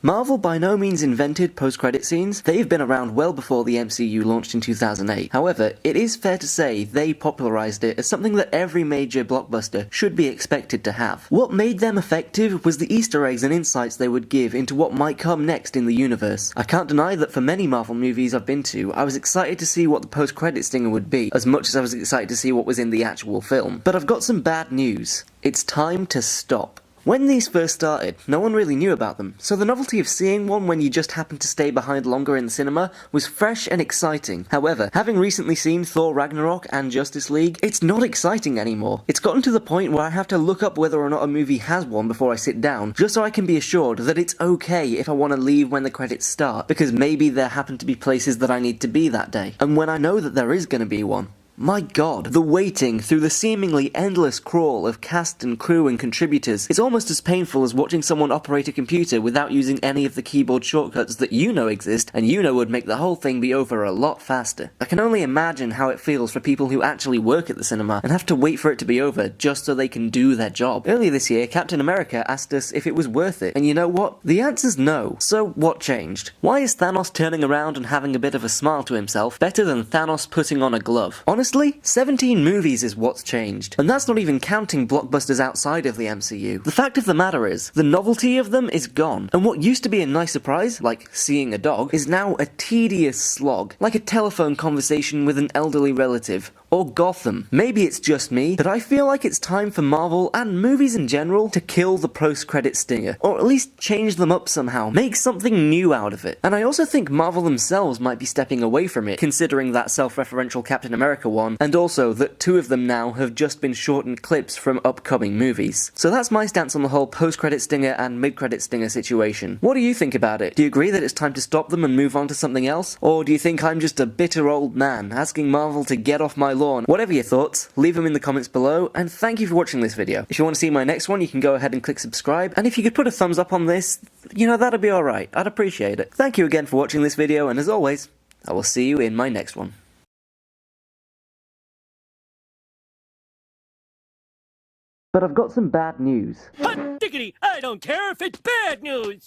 Marvel by no means invented post-credit scenes. They've been around well before the MCU launched in 2008. However, it is fair to say they popularized it as something that every major blockbuster should be expected to have. What made them effective was the Easter eggs and insights they would give into what might come next in the universe. I can't deny that for many Marvel movies I've been to, I was excited to see what the post-credit stinger would be, as much as I was excited to see what was in the actual film. But I've got some bad news. It's time to stop. When these first started, no one really knew about them, so the novelty of seeing one when you just happened to stay behind longer in the cinema was fresh and exciting. However, having recently seen Thor Ragnarok and Justice League, it's not exciting anymore. It's gotten to the point where I have to look up whether or not a movie has one before I sit down, just so I can be assured that it's okay if I want to leave when the credits start, because maybe there happen to be places that I need to be that day. And when I know that there is going to be one, my god, the waiting through the seemingly endless crawl of cast and crew and contributors is almost as painful as watching someone operate a computer without using any of the keyboard shortcuts that you know exist and you know would make the whole thing be over a lot faster. I can only imagine how it feels for people who actually work at the cinema and have to wait for it to be over just so they can do their job. Earlier this year, Captain America asked us if it was worth it, and you know what? The answer's no. So what changed? Why is Thanos turning around and having a bit of a smile to himself better than Thanos putting on a glove? Honestly, 17 movies is what's changed, and that's not even counting blockbusters outside of the MCU. The fact of the matter is, the novelty of them is gone, and what used to be a nice surprise, like seeing a dog, is now a tedious slog, like a telephone conversation with an elderly relative, or Gotham. Maybe it's just me, but I feel like it's time for Marvel, and movies in general, to kill the post-credit stinger, or at least change them up somehow, make something new out of it. And I also think Marvel themselves might be stepping away from it, considering that self-referential Captain America one, and also that 2 of them now have just been shortened clips from upcoming movies. So that's my stance on the whole post-credit stinger and mid-credit stinger situation. What do you think about it? Do you agree that it's time to stop them and move on to something else? Or do you think I'm just a bitter old man asking Marvel to get off my lawn? Whatever your thoughts, leave them in the comments below, and thank you for watching this video. If you want to see my next one, you can go ahead and click subscribe, and if you could put a thumbs up on this, you know, that'd be alright. I'd appreciate it. Thank you again for watching this video, and as always, I will see you in my next one. But I've got some bad news. Hot diggity! I don't care if it's bad news!